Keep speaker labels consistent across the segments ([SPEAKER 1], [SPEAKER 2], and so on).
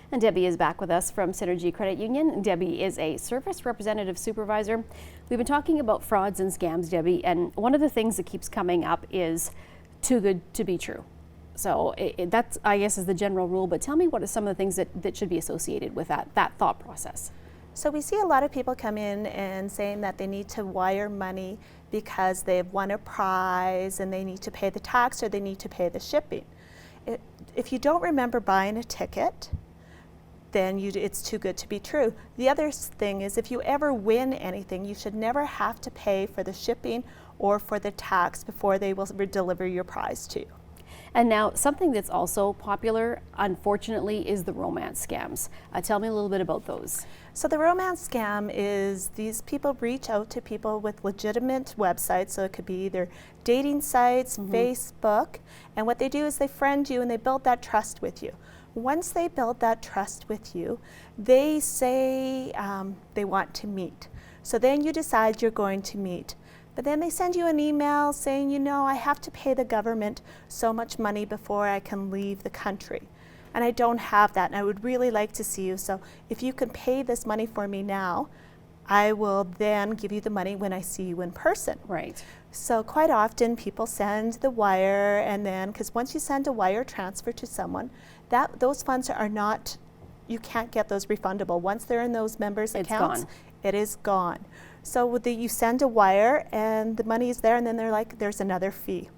[SPEAKER 1] And Debbie is back with us from Synergy Credit Union. Debbie is a service representative supervisor. We've been talking about frauds and scams, Debbie, and one of the things that keeps coming up is too good to be true. So that's, I guess, is the general rule, but tell me what are some of the things that should be associated with that thought process?
[SPEAKER 2] So we see a lot of people come in and saying that they need to wire money because they've won a prize and they need to pay the tax or they need to pay the shipping. If you don't remember buying a ticket, then it's too good to be true. The other thing is, if you ever win anything, you should never have to pay for the shipping or for the tax before they will deliver your prize to you.
[SPEAKER 1] And now, something that's also popular, unfortunately, is the romance scams. Tell me a little bit about those.
[SPEAKER 2] So the romance scam is these people reach out to people with legitimate websites, so it could be either dating sites, Facebook, and what they do is they friend you and they build that trust with you. Once they build that trust with you, they say they want to meet. So then you decide you're going to meet. But then they send you an email saying, you know, I have to pay the government so much money before I can leave the country. And I don't have that, and I would really like to see you. So if you can pay this money for me now, I will then give you the money when I see you in person.
[SPEAKER 1] Right.
[SPEAKER 2] So quite often people send the wire, and then, because once you send a wire transfer to someone, those funds are not, you can't get those refundable. Once they're in those members' accounts, it is gone. So you send a wire and the money is there, and then they're like, there's another fee.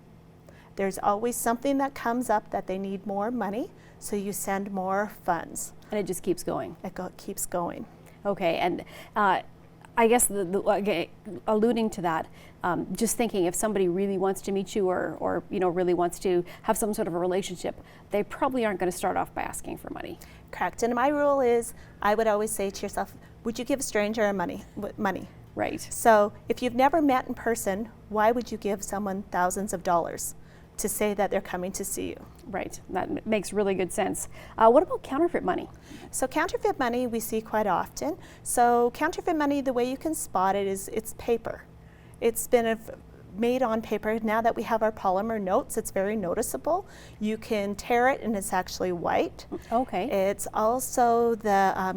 [SPEAKER 2] There's always something that comes up that they need more money, so you send more funds.
[SPEAKER 1] And it just keeps going.
[SPEAKER 2] It keeps going.
[SPEAKER 1] Okay, and I guess alluding to that, just thinking if somebody really wants to meet you or really wants to have some sort of a relationship, they probably aren't going to start off by asking for money.
[SPEAKER 2] Correct. And my rule is, I would always say to yourself, would you give a stranger money?
[SPEAKER 1] Right.
[SPEAKER 2] So if you've never met in person, why would you give someone thousands of dollars to say that they're coming to see you?
[SPEAKER 1] Right. That makes really good sense. What about counterfeit money?
[SPEAKER 2] So counterfeit money we see quite often. So counterfeit money, the way you can spot it is it's paper. It's been made on paper. Now that we have our polymer notes, it's very noticeable. You can tear it and it's actually white.
[SPEAKER 1] Okay.
[SPEAKER 2] It's also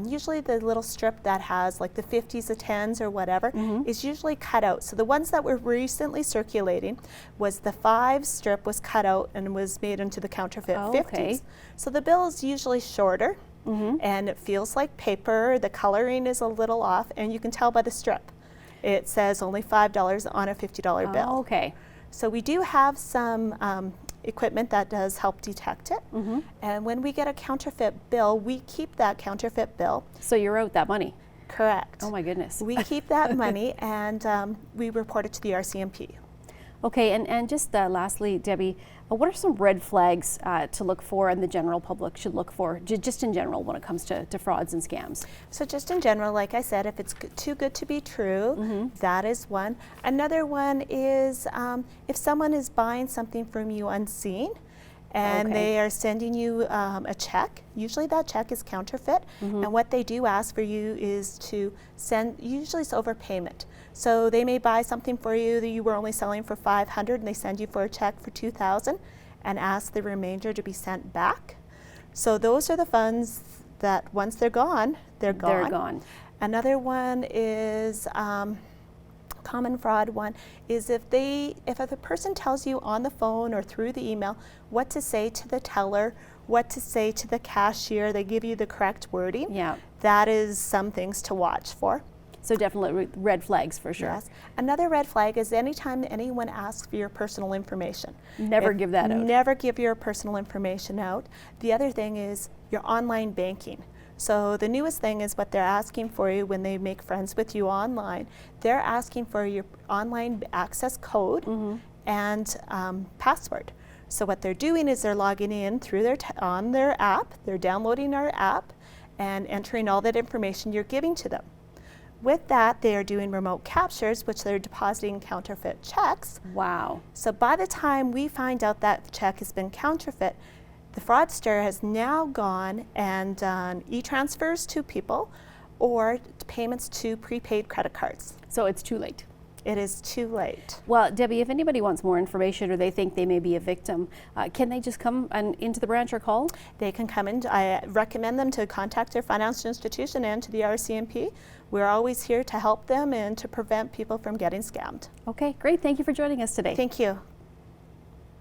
[SPEAKER 2] usually the little strip that has like the 50s, the 10s or whatever is usually cut out. So the ones that were recently circulating was the 5 strip was cut out and was made into the counterfeit 50s. So the bill is usually shorter and it feels like paper. The coloring is a little off and you can tell by the strip. It says only $5 on a $50 bill.
[SPEAKER 1] Okay.
[SPEAKER 2] So we do have some equipment that does help detect it. And when we get a counterfeit bill, we keep that counterfeit bill.
[SPEAKER 1] So you're out that money?
[SPEAKER 2] Correct.
[SPEAKER 1] Oh my goodness.
[SPEAKER 2] We keep that money and we report it to the RCMP.
[SPEAKER 1] Okay, and just lastly, Debbie, what are some red flags to look for and the general public should look for, just in general, when it comes to frauds and scams?
[SPEAKER 2] So just in general, like I said, if it's too good to be true, that is one. Another one is if someone is buying something from you unseen, and they are sending you a check. Usually that check is counterfeit, and what they do ask for you is to send, usually it's overpayment. So they may buy something for you that you were only selling for $500 and they send you for a check for $2,000 and ask the remainder to be sent back. So those are the funds that once they're gone, they're gone.
[SPEAKER 1] They're gone.
[SPEAKER 2] Another one is common fraud one is if the person tells you on the phone or through the email what to say to the teller, what to say to the cashier, they give you the correct wording.
[SPEAKER 1] Yeah.
[SPEAKER 2] That is some things to watch for.
[SPEAKER 1] So definitely red flags for sure.
[SPEAKER 2] Yes. Another red flag is anytime anyone asks for your personal information.
[SPEAKER 1] Never give that out.
[SPEAKER 2] Never give your personal information out. The other thing is your online banking. So the newest thing is what they're asking for you when they make friends with you online. They're asking for your online access code and password. So what they're doing is they're logging in through on their app, they're downloading our app and entering all that information you're giving to them. With that, they are doing remote captures, which they're depositing counterfeit checks.
[SPEAKER 1] Wow.
[SPEAKER 2] So by the time we find out that check has been counterfeit, the fraudster has now gone and done e-transfers to people or payments to prepaid credit cards.
[SPEAKER 1] So it's too late.
[SPEAKER 2] It is too late.
[SPEAKER 1] Well, Debbie, if anybody wants more information or they think they may be a victim, can they just come into the branch or call?
[SPEAKER 2] They can come in. I recommend them to contact their financial institution and to the RCMP. We're always here to help them and to prevent people from getting scammed.
[SPEAKER 1] Okay, great. Thank you for joining us today.
[SPEAKER 2] Thank you.